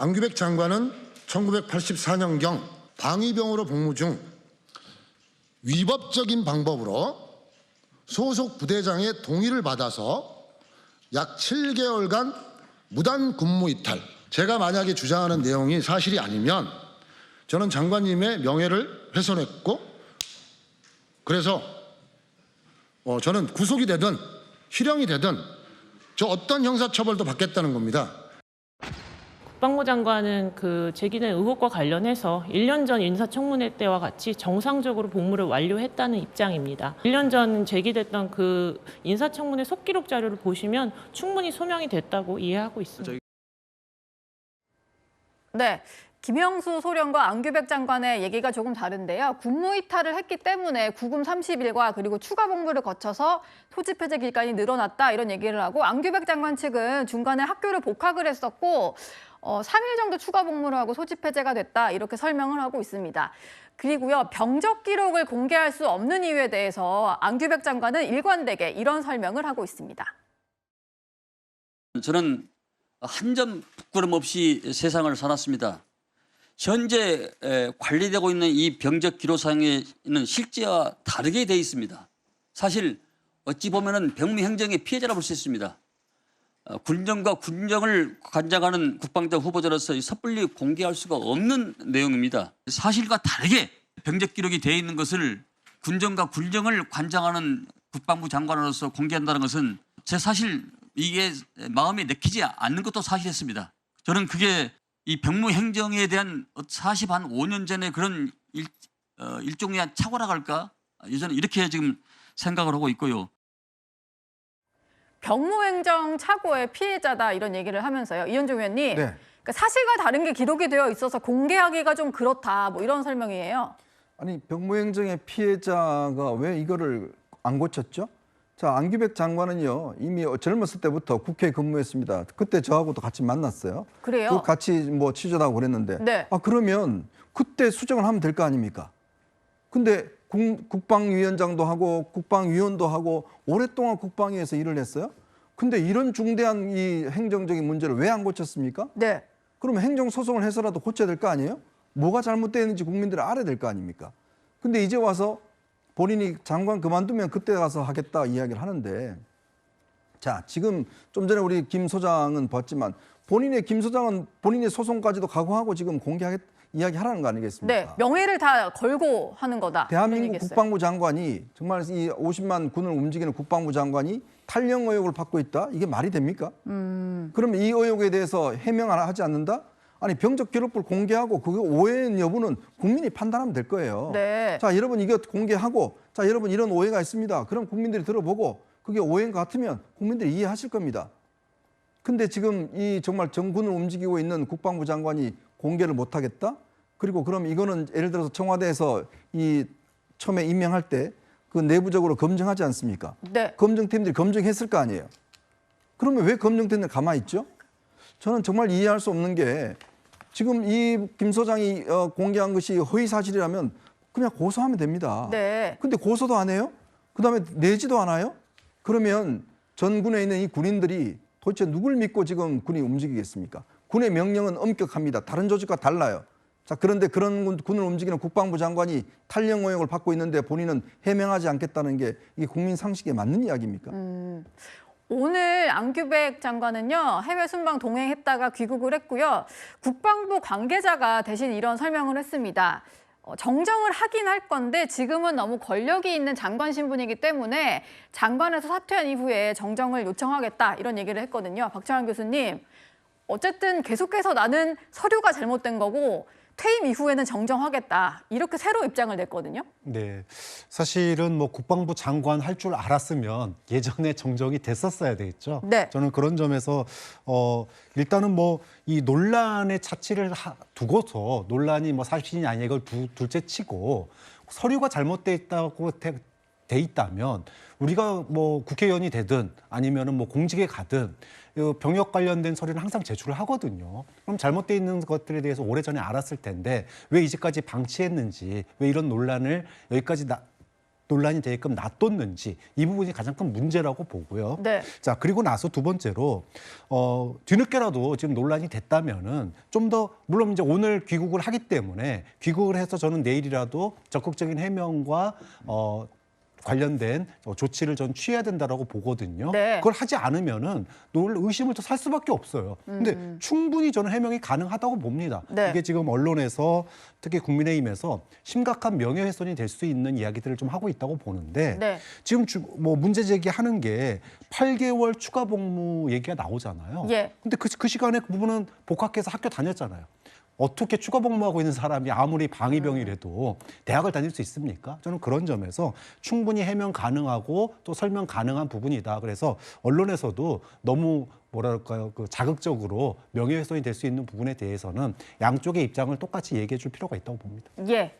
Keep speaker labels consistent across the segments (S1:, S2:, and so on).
S1: 안규백 장관은 1984년경 방위병으로 복무 중 위법적인 방법으로 소속 부대장의 동의를 받아서 약 7개월간 무단 근무 이탈. 제가 만약에 주장하는 내용이 사실이 아니면 저는 장관님의 명예를 훼손했고, 그래서 저는 구속이 되든 실형이 되든 저 어떤 형사처벌도 받겠다는 겁니다.
S2: 국방부 장관은 그 제기된 의혹과 관련해서 1년 전 인사청문회 때와 같이 정상적으로 복무를 완료했다는 입장입니다. 1년 전 제기됐던 그 인사청문회 속기록 자료를 보시면 충분히 소명이 됐다고 이해하고 있습니다.
S3: 네. 김영수 소령과 안규백 장관의 얘기가 조금 다른데요. 군무 이탈을 했기 때문에 구금 30일과 그리고 추가 복무를 거쳐서 소집 해제 기간이 늘어났다 이런 얘기를 하고, 안규백 장관 측은 중간에 학교를 복학을 했었고 3일 정도 추가 복무를 하고 소집 해제가 됐다 이렇게 설명을 하고 있습니다. 그리고요, 병적 기록을 공개할 수 없는 이유에 대해서 안규백 장관은 일관되게 이런 설명을 하고 있습니다.
S4: 저는 한 점 부끄럼 없이 세상을 살았습니다. 현재 관리되고 있는 이 병적 기록상에는 실제와 다르게 되어 있습니다. 사실 어찌 보면은 병무행정의 피해자라 볼 수 있습니다. 군정과 군정을 관장하는 국방장 후보자로서 섣불리 공개할 수가 없는 내용입니다. 사실과 다르게 병적 기록이 되어 있는 것을 군정과 군정을 관장하는 국방부 장관으로서 공개한다는 것은 제 사실 이게 마음에 내키지 않는 것도 사실이었습니다. 저는 그게 이 병무행정에 대한 5년 전에 그런 일종의 착오라 할까? 저는 이렇게 지금 생각을 하고 있고요.
S3: 병무행정 착오의 피해자다 이런 얘기를 하면서요. 이현종 의원님,
S5: 네.
S3: 그러니까 사실과 다른 게 기록이 되어 있어서 공개하기가 좀 그렇다 뭐 이런 설명이에요.
S5: 아니 병무행정의 피해자가 왜 이거를 안 고쳤죠? 자, 안규백 장관은요 이미 젊었을 때부터 국회에 근무했습니다. 그때 저하고도 같이 만났어요.
S3: 그래요?
S5: 같이 뭐 취재도 하고 그랬는데,
S3: 네.
S5: 그러면 그때 수정을 하면 될 거 아닙니까? 근데 국방위원장도 하고 국방위원도 하고 오랫동안 국방위에서 일을 했어요. 근데 이런 중대한 이 행정적인 문제를 왜 안 고쳤습니까?
S3: 네.
S5: 그러면 행정소송을 해서라도 고쳐야 될 거 아니에요? 뭐가 잘못되었는지 국민들이 알아야 될 거 아닙니까? 근데 이제 와서 본인이 장관 그만두면 그때 가서 하겠다 이야기를 하는데, 자, 지금 좀 전에 우리 김 소장은 봤지만 김 소장은 본인의 소송까지도 각오하고 지금 공개하겠다 이야기하라는 거 아니겠습니까?
S3: 네. 명예를 다 걸고 하는 거다.
S5: 대한민국 국방부 장관이 정말 이 50만 군을 움직이는 국방부 장관이 탈영 의혹을 받고 있다? 이게 말이 됩니까? 그러면 이 의혹에 대해서 해명을 하지 않는다? 아니 병적 기록부를 공개하고 그 오해 여부는 국민이 판단하면 될 거예요.
S3: 네.
S5: 자, 여러분 이거 공개하고, 자, 여러분 이런 오해가 있습니다. 그럼 국민들이 들어보고 그게 오해인 것 같으면 국민들이 이해하실 겁니다. 근데 지금 이 정말 정군을 움직이고 있는 국방부 장관이 공개를 못 하겠다? 그리고 그럼 이거는 예를 들어서 청와대에서 이 처음에 임명할 때 그 내부적으로 검증하지 않습니까?
S3: 네.
S5: 검증팀들이 검증했을 거 아니에요. 그러면 왜 검증팀들 가만히 있죠? 저는 정말 이해할 수 없는 게, 지금 이 김 소장이 공개한 것이 허위 사실이라면 그냥 고소하면 됩니다.
S3: 네.
S5: 근데 고소도 안 해요? 그다음에 내지도 않아요? 그러면 전군에 있는 이 군인들이 도대체 누굴 믿고 지금 군이 움직이겠습니까? 군의 명령은 엄격합니다. 다른 조직과 달라요. 자, 그런데 그런 군을 움직이는 국방부 장관이 탈영 의혹을 받고 있는데 본인은 해명하지 않겠다는 게 이게 국민 상식에 맞는 이야기입니까?
S3: 오늘 안규백 장관은요, 해외 순방 동행했다가 귀국을 했고요. 국방부 관계자가 대신 이런 설명을 했습니다. 정정을 하긴 할 건데 지금은 너무 권력이 있는 장관 신분이기 때문에 장관에서 사퇴한 이후에 정정을 요청하겠다 이런 얘기를 했거든요. 박찬환 교수님, 어쨌든 계속해서 나는 서류가 잘못된 거고 퇴임 이후에는 정정하겠다 이렇게 새로 입장을 냈거든요.
S6: 네, 사실은 뭐 국방부 장관 할 줄 알았으면 예전에 정정이 됐었어야 되겠죠.
S3: 네.
S6: 저는 그런 점에서 일단은 뭐 이 논란의 자체를 두고서 논란이 뭐 사실이냐 아니냐 이걸 둘째치고 서류가 잘못돼 있다고 돼 있다면 우리가 뭐 국회의원이 되든 아니면은 뭐 공직에 가든 병역 관련된 서류는 항상 제출을 하거든요. 그럼 잘못돼 있는 것들에 대해서 오래전에 알았을 텐데 왜 이제까지 방치했는지, 왜 이런 논란을 여기까지 논란이 되게끔 놔뒀는지 이 부분이 가장 큰 문제라고 보고요.
S3: 네.
S6: 자, 그리고 나서 두 번째로 뒤늦게라도 지금 논란이 됐다면은 좀 더 물론 이제 오늘 귀국을 하기 때문에 귀국을 해서 저는 내일이라도 적극적인 해명과 관련된 조치를 전 취해야 된다라고 보거든요.
S3: 네.
S6: 그걸 하지 않으면은 의심을 더 살 수밖에 없어요. 근데 충분히 저는 해명이 가능하다고 봅니다.
S3: 네.
S6: 이게 지금 언론에서 특히 국민의힘에서 심각한 명예훼손이 될 수 있는 이야기들을 좀 하고 있다고 보는데
S3: 네.
S6: 지금 뭐 문제 제기하는 게 8개월 추가 복무 얘기가 나오잖아요.
S3: 예.
S6: 근데 그 시간에 그 부분은 복학해서 학교 다녔잖아요. 어떻게 추가 복무하고 있는 사람이 아무리 방위병이라도 대학을 다닐 수 있습니까? 저는 그런 점에서 충분히 해명 가능하고 또 설명 가능한 부분이다. 그래서 언론에서도 너무 뭐랄까요, 그 자극적으로 명예훼손이 될 수 있는 부분에 대해서는 양쪽의 입장을 똑같이 얘기해 줄 필요가 있다고 봅니다.
S3: 예.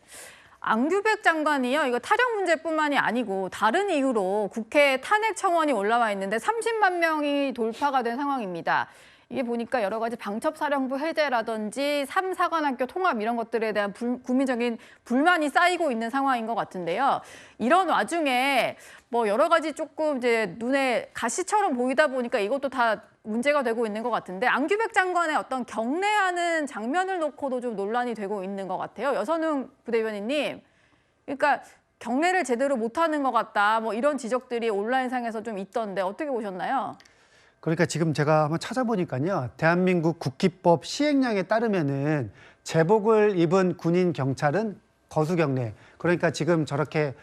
S3: 안규백 장관이요. 이거 타령 문제뿐만이 아니고 다른 이유로 국회 탄핵 청원이 올라와 있는데 30만 명이 돌파가 된 상황입니다. 이게 보니까 여러 가지 방첩사령부 해제라든지 3사관학교 통합 이런 것들에 대한 국민적인 불만이 쌓이고 있는 상황인 것 같은데요. 이런 와중에 뭐 여러 가지 조금 이제 눈에 가시처럼 보이다 보니까 이것도 다 문제가 되고 있는 것 같은데 안규백 장관의 어떤 경례하는 장면을 놓고도 좀 논란이 되고 있는 것 같아요. 여선웅 부대변인님, 그러니까 경례를 제대로 못하는 것 같다. 뭐 이런 지적들이 온라인상에서 좀 있던데 어떻게 보셨나요?
S7: 그러니까 지금 제가 한번 찾아보니까요. 대한민국 국기법 시행령에 따르면은 제복을 입은 군인 경찰은 거수경례. 그러니까 지금 저렇게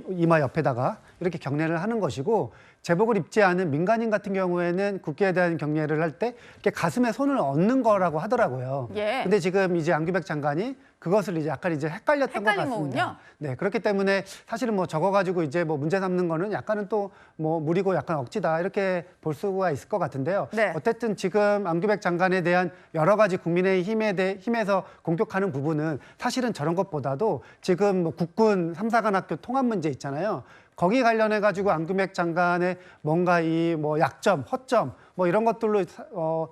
S7: 이마 옆에다가 이렇게 경례를 하는 것이고 제복을 입지 않은 민간인 같은 경우에는 국기에 대한 경례를 할 때 이렇게 가슴에 손을 얹는 거라고 하더라고요.
S3: 예.
S7: 근데 지금 이제 안규백 장관이 그것을 이제 약간 이제 헷갈렸던 것
S3: 헷갈린
S7: 같습니다.
S3: 거군요.
S7: 네, 그렇기 때문에 사실은 뭐 적어 가지고 이제 뭐 문제 삼는 거는 약간은 또 뭐 무리고 약간 억지다 이렇게 볼 수가 있을 것 같은데요.
S3: 네.
S7: 어쨌든 지금 안규백 장관에 대한 여러 가지 힘에서 공격하는 부분은 사실은 저런 것보다도 지금 뭐 국군 3사관학교 통합 문제 있잖아요. 거기 관련해 가지고 안규백 장관의 뭔가 이 뭐 약점, 허점 뭐 이런 것들로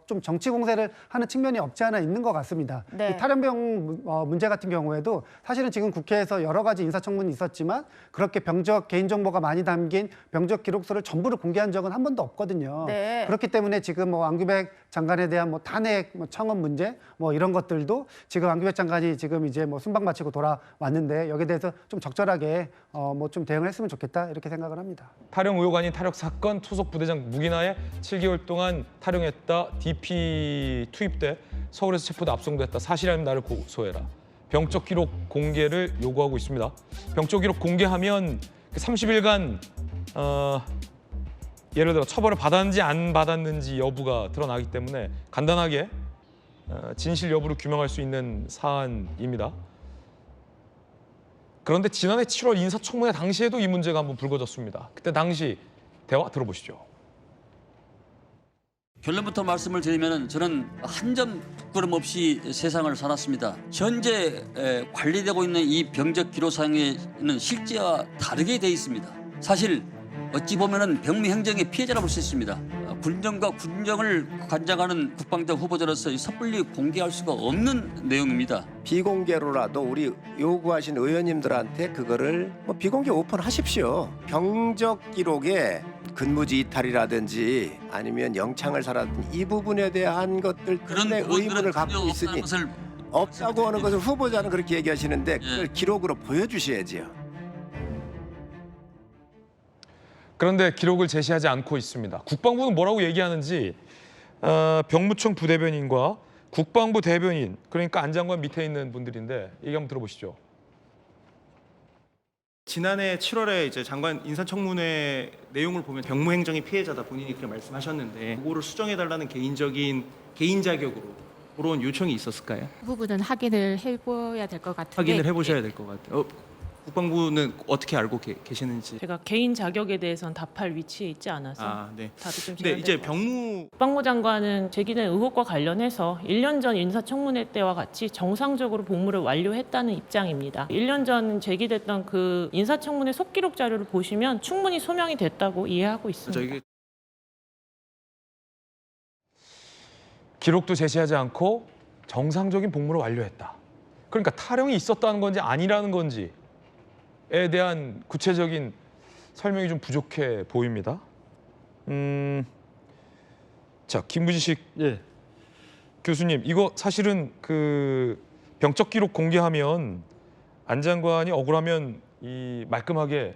S7: 좀 정치 공세를 하는 측면이 없지 않아 있는 것 같습니다.
S3: 네.
S7: 이 탈영병 문제 같은 경우에도 사실은 지금 국회에서 여러 가지 인사청문이 있었지만 그렇게 병적 개인정보가 많이 담긴 병적 기록서를 전부를 공개한 적은 한 번도 없거든요.
S3: 네.
S7: 그렇기 때문에 지금 뭐 안규백 장관에 대한 뭐 탄핵, 뭐 청원 문제 뭐 이런 것들도 지금 안규백 장관이 지금 이제 뭐 순방 마치고 돌아왔는데 여기에 대해서 좀 적절하게 뭐 좀 대응을 했으면 좋겠다 이렇게 생각을 합니다.
S8: 탈영 의혹 아닌 탈역 사건 소속 부대장 무기나에 7개월 동안 탈영했다. DP 투입돼 서울에서 체포돼 압송됐다. 사실이라면 나를 고소해라. 병적 기록 공개를 요구하고 있습니다. 병적 기록 공개하면 30일간 예를 들어 처벌을 받았는지 안 받았는지 여부가 드러나기 때문에 간단하게 진실 여부를 규명할 수 있는 사안입니다. 그런데 지난해 7월 인사청문회 당시에도 이 문제가 한번 불거졌습니다. 그때 당시 대화 들어보시죠.
S4: 결론부터 말씀을 드리면 저는 한 점 부끄럼 없이 세상을 살았습니다. 현재 관리되고 있는 이 병적 기록상에는 실제와 다르게 돼 있습니다. 사실 어찌 보면은 병무행정의 피해자라 볼 수 있습니다. 군정과 군정을 관장하는 국방장 후보자로서 섣불리 공개할 수가 없는 내용입니다.
S9: 비공개로라도 우리 요구하신 의원님들한테 그거를 뭐 비공개 오픈하십시오. 병적 기록에 근무지 이탈이라든지 아니면 영창을 살았든 이 부분에 대한 것들
S4: 그런
S9: 때문에
S4: 부분들은
S9: 의문을 갖고
S4: 전혀
S9: 있으니
S4: 없다는 것을
S9: 없다고 하는 것을 후보자는 그렇게 얘기하시는데 그걸
S4: 예.
S9: 기록으로 보여주셔야지요.
S8: 그런데 기록을 제시하지 않고 있습니다. 국방부는 뭐라고 얘기하는지 병무청 부대변인과 국방부 대변인, 그러니까 안 장관 밑에 있는 분들인데 얘기 한번 들어보시죠.
S10: 지난해 7월에 이제 장관 인사청문회 내용을 보면 병무행정의 피해자다 본인이 그렇게 말씀하셨는데 그거를 수정해달라는 개인 자격으로 그런 요청이 있었을까요?
S11: 그 부분은 확인을 해봐야 될 것 같은데
S10: 확인을 해보셔야 될 것 같아요. 국방부는 어떻게 알고 계시는지.
S2: 제가 개인 자격에 대해서는 답할 위치에 있지 않아서
S10: 네.
S2: 다들 좀
S10: 근데
S2: 제한될
S10: 이제
S2: 것 같습니다.
S10: 국방부
S2: 장관은 제기된 의혹과 관련해서 1년 전 인사청문회 때와 같이 정상적으로 복무를 완료했다는 입장입니다. 1년 전 제기됐던 그 인사청문회 속기록 자료를 보시면 충분히 소명이 됐다고 이해하고 있습니다.
S10: 저기
S8: 기록도 제시하지 않고 정상적인 복무를 완료했다. 그러니까 탈영이 있었다는 건지 아니라는 건지 대한 구체적인 설명이 좀 부족해 보입니다. 자, 김부지식 교수님, 이거 사실은 그 병적 기록 공개하면 안 장관이 억울하면 이 말끔하게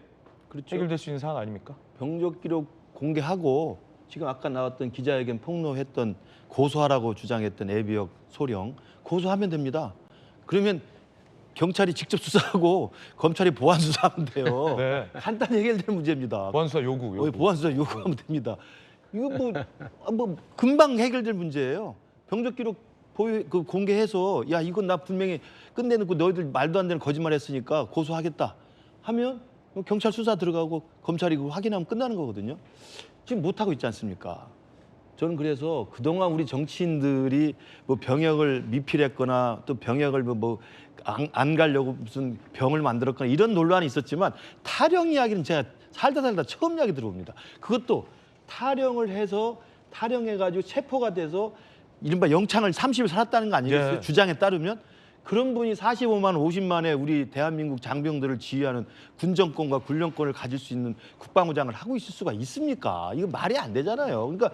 S8: 해결될 수 있는 사안 아닙니까?
S12: 병적 기록 공개하고 지금 아까 나왔던 기자회견 폭로했던 고소하라고 주장했던 애비역 소령 고소하면 됩니다. 그러면 경찰이 직접 수사하고 검찰이 보완 수사하면 돼요.
S8: 네.
S12: 간단히 해결될 문제입니다.
S8: 보안 수사 요구.
S12: 보완 수사 요구하면 됩니다. 이거 뭐 금방 해결될 문제예요. 병적 기록 공개해서 야 이건 나 분명히 끝내놓고 너희들 말도 안 되는 거짓말했으니까 고소하겠다 하면 경찰 수사 들어가고 검찰이 그거 확인하면 끝나는 거거든요. 지금 못 하고 있지 않습니까? 저는 그래서 그동안 우리 정치인들이 뭐 병역을 미필했거나 또 병역을 안 가려고 무슨 병을 만들었거나 이런 논란이 있었지만 타령 이야기는 제가 살다 처음 이야기 들어봅니다. 그것도 타령을 해서 타령해가지고 체포가 돼서 이른바 영창을 30일 살았다는 거 아니겠어요?
S8: 예.
S12: 주장에 따르면 그런 분이 45만, 50만의 우리 대한민국 장병들을 지휘하는 군정권과 군령권을 가질 수 있는 국방부장을 하고 있을 수가 있습니까? 이거 말이 안 되잖아요. 그러니까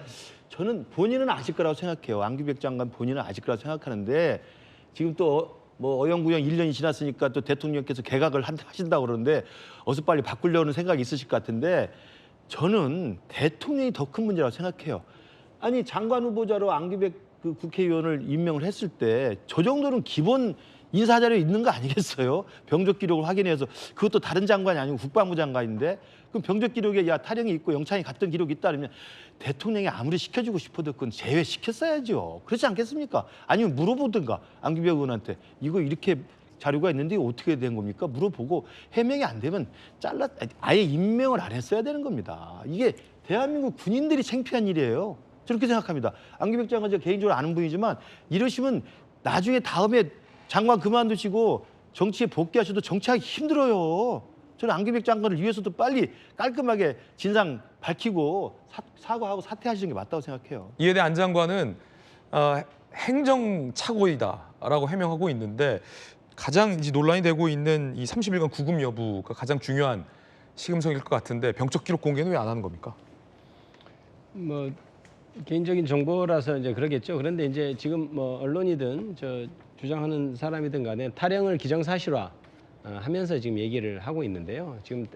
S12: 저는 본인은 아실 거라고 생각해요. 안규백 장관 본인은 아실 거라고 생각하는데 지금 또 뭐 어영부영 1년이 지났으니까 또 대통령께서 개각을 하신다고 그러는데 어서 빨리 바꾸려는 생각이 있으실 것 같은데 저는 대통령이 더 큰 문제라고 생각해요. 아니 장관 후보자로 안규백 그 국회의원을 임명을 했을 때 저 정도는 기본 인사자료에 있는 거 아니겠어요? 병적 기록을 확인해서 그것도 다른 장관이 아니고 국방부 장관인데 그럼 병적 기록에 야 타령이 있고 영창이 갔던 기록이 있다 그러면 대통령이 아무리 시켜주고 싶어도 그건 제외시켰어야죠. 그렇지 않겠습니까? 아니면 물어보든가 안규백 의원한테 이거 이렇게 자료가 있는데 어떻게 된 겁니까? 물어보고 해명이 안 되면 아예 임명을 안 했어야 되는 겁니다. 이게 대한민국 군인들이 창피한 일이에요. 저렇게 생각합니다. 안규백 장관 제가 개인적으로 아는 분이지만 이러시면 나중에 다음에 장관 그만두시고 정치에 복귀하셔도 정치하기 힘들어요. 저는 안규백 장관을 위해서도 빨리 깔끔하게 진상 밝히고 사과하고 사퇴하시는 게 맞다고 생각해요.
S8: 이에 대해 안 장관은 행정 착오이다라고 해명하고 있는데 가장 이제 논란이 되고 있는 이 30일간 구금 여부가 가장 중요한 시금석일 것 같은데 병적 기록 공개는 왜 안 하는 겁니까?
S13: 뭐 개인적인 정보라서 이제 그러겠죠. 그런데 이제 지금 뭐 언론이든 주장하는 사람이든 간에 타령을 기정사실화 하면서 지금 얘기를 하고 있는데요. 지금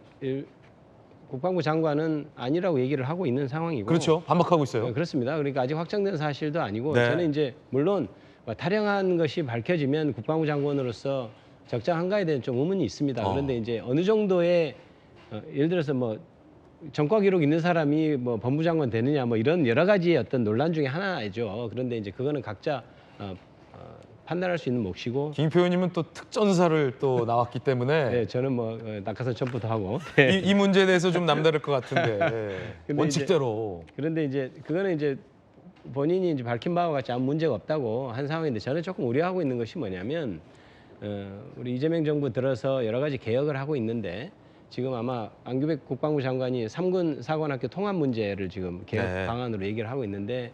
S13: 국방부 장관은 아니라고 얘기를 하고 있는 상황이고.
S8: 그렇죠. 반박하고 있어요.
S13: 그렇습니다. 그러니까 아직 확정된 사실도 아니고
S8: 네.
S13: 저는 이제 물론 타령한 것이 밝혀지면 국방부 장관으로서 적정한가에 대한 좀 의문이 있습니다. 그런데 이제 어느 정도의 예를 들어서 뭐 전과 기록 있는 사람이 뭐 법무장관 되느냐 뭐 이런 여러 가지의 어떤 논란 중에 하나죠. 그런데 이제 그거는 각자 판단할 수 있는 몫이고.
S8: 김 의원님은 또 특전사를 또 나왔기 때문에
S13: 네, 저는 뭐 낙하산 점프도 하고.
S8: 이 문제에 대해서 좀 남다를 것 같은데 원칙대로.
S13: 그런데 이제 그거는 이제 본인이 이제 밝힌 바와 같이 아무 문제가 없다고 한 상황인데 저는 조금 우려하고 있는 것이 뭐냐면 우리 이재명 정부 들어서 여러 가지 개혁을 하고 있는데 지금 아마 안규백 국방부 장관이 3군 사관학교 통합 문제를 지금 개혁 방안으로 얘기를 하고 있는데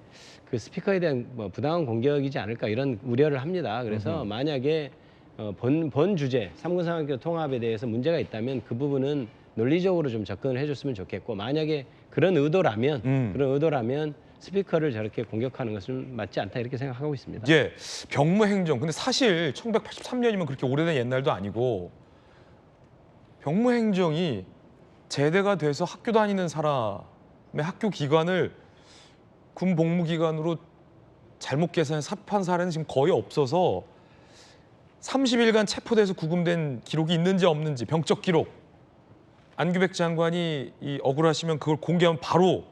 S13: 그 스피커에 대한 뭐 부당한 공격이지 않을까 이런 우려를 합니다. 그래서 만약에 본 주제 3군 사관학교 통합에 대해서 문제가 있다면 그 부분은 논리적으로 좀 접근을 해줬으면 좋겠고 만약에 그런 의도라면 스피커를 저렇게 공격하는 것은 맞지 않다 이렇게 생각하고 있습니다.
S8: 예, 병무행정. 근데 사실 1983년이면 그렇게 오래된 옛날도 아니고 병무행정이 제대가 돼서 학교 다니는 사람의 학교 기간을 군 복무기간으로 잘못 계산해 삽입한 사례는 지금 거의 없어서 30일간 체포돼서 구금된 기록이 있는지 없는지 병적 기록 안규백 장관이 억울하시면 그걸 공개하면 바로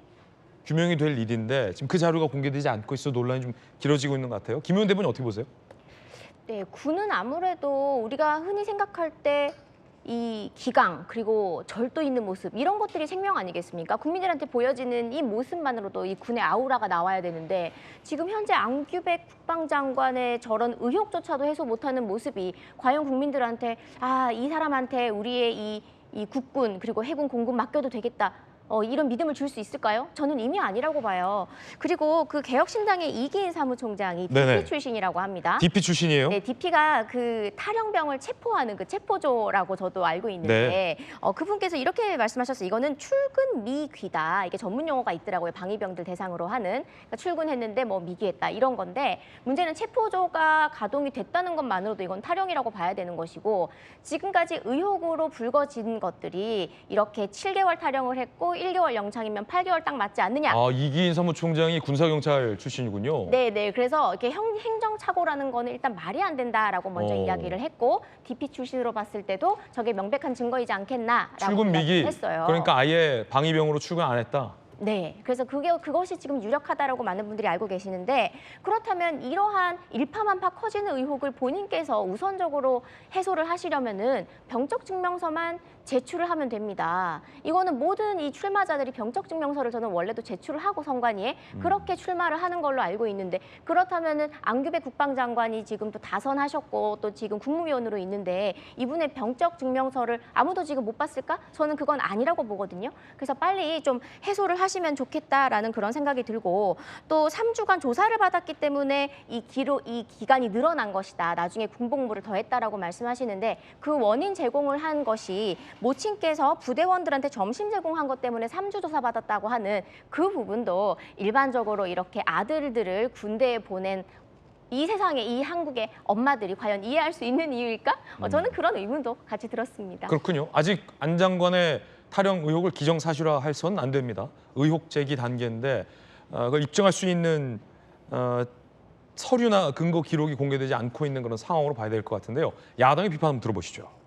S8: 규명이 될 일인데 지금 그 자료가 공개되지 않고 있어 논란이 좀 길어지고 있는 것 같아요. 김의원 대변인 어떻게 보세요?
S14: 네, 군은 아무래도 우리가 흔히 생각할 때 이 기강 그리고 절도 있는 모습 이런 것들이 생명 아니겠습니까? 국민들한테 보여지는 이 모습만으로도 이 군의 아우라가 나와야 되는데 지금 현재 안규백 국방장관의 저런 의혹조차도 해소 못하는 모습이 과연 국민들한테 이 사람한테 우리의 이 국군 그리고 해군 공군 맡겨도 되겠다 이런 믿음을 줄 수 있을까요? 저는 이미 아니라고 봐요. 그리고 그 개혁신당의 이기인 사무총장이
S8: 네네.
S14: DP 출신이라고 합니다.
S8: DP 출신이에요?
S14: 네, DP가 그 탈영병을 체포하는 그 체포조라고 저도 알고 있는데 그분께서 이렇게 말씀하셨어요. 이거는 출근 미귀다. 이게 전문 용어가 있더라고요. 방위병들 대상으로 하는. 그러니까 출근했는데 뭐 미귀했다 이런 건데 문제는 체포조가 가동이 됐다는 것만으로도 이건 탈영이라고 봐야 되는 것이고 지금까지 의혹으로 불거진 것들이 이렇게 7개월 탈영을 했고 1개월 영창이면 8개월 딱 맞지 않느냐.
S8: 이기인 사무총장이 군사경찰 출신이군요.
S14: 네. 그래서 이렇게 행정착오라는 거는 일단 말이 안 된다라고 먼저 이야기를 했고 DP 출신으로 봤을 때도 저게 명백한 증거이지 않겠나라고
S8: 출근 미기.
S14: 했어요.
S8: 그러니까 아예 방위병으로 출근 안 했다.
S14: 네, 그래서 그것이 지금 유력하다라고 많은 분들이 알고 계시는데 그렇다면 이러한 일파만파 커지는 의혹을 본인께서 우선적으로 해소를 하시려면은 병적 증명서만 제출을 하면 됩니다. 이거는 모든 이 출마자들이 병적 증명서를 저는 원래도 제출을 하고 선관위에 그렇게 출마를 하는 걸로 알고 있는데 그렇다면은 안규백 국방장관이 지금 또 다선하셨고 또 지금 국무위원으로 있는데 이분의 병적 증명서를 아무도 지금 못 봤을까? 저는 그건 아니라고 보거든요. 그래서 빨리 좀 해소를 하시면 좋겠다라는 그런 생각이 들고 또 3주간 조사를 받았기 때문에 이 기간이 늘어난 것이다. 나중에 군복무를 더했다라고 말씀하시는데 그 원인 제공을 한 것이 모친께서 부대원들한테 점심 제공한 것 때문에 3주 조사 받았다고 하는 그 부분도 일반적으로 이렇게 아들들을 군대에 보낸 이 세상에 이 한국의 엄마들이 과연 이해할 수 있는 이유일까? 저는 그런 의문도 같이 들었습니다.
S8: 그렇군요. 아직 안 장관의 탈영 의혹을 기정사실화해서는 안 됩니다. 의혹 제기 단계인데 그걸 입증할 수 있는 서류나 근거 기록이 공개되지 않고 있는 그런 상황으로 봐야 될 것 같은데요. 야당의 비판 한번 들어보시죠.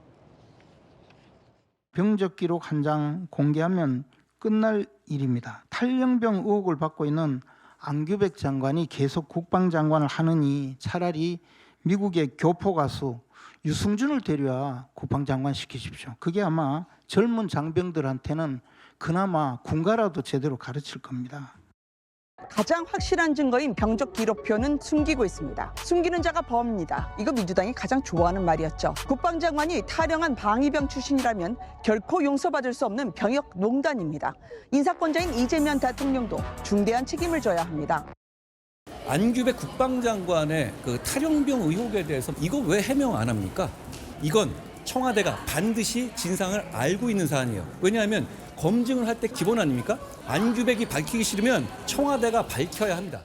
S15: 병적 기록 한 장 공개하면 끝날 일입니다. 탈영병 의혹을 받고 있는 안규백 장관이 계속 국방장관을 하느니 차라리 미국의 교포 가수 유승준을 데려와 국방장관 시키십시오. 그게 아마 젊은 장병들한테는 그나마 군가라도 제대로 가르칠 겁니다.
S16: 가장 확실한 증거인 병적 기록표는 숨기고 있습니다. 숨기는 자가 범입니다. 이거 민주당이 가장 좋아하는 말이었죠. 국방장관이 탈영한 방위병 출신이라면 결코 용서받을 수 없는 병역 농단입니다. 인사권자인 이재명 대통령도 중대한 책임을 져야 합니다.
S17: 안규백 국방장관의 그 탈영병 의혹에 대해서 이거 왜 해명 안 합니까? 이건 청와대가 반드시 진상을 알고 있는 사안이에요. 왜냐하면 검증을 할 때 기본 아닙니까? 안규백이 밝히기 싫으면 청와대가 밝혀야 합니다.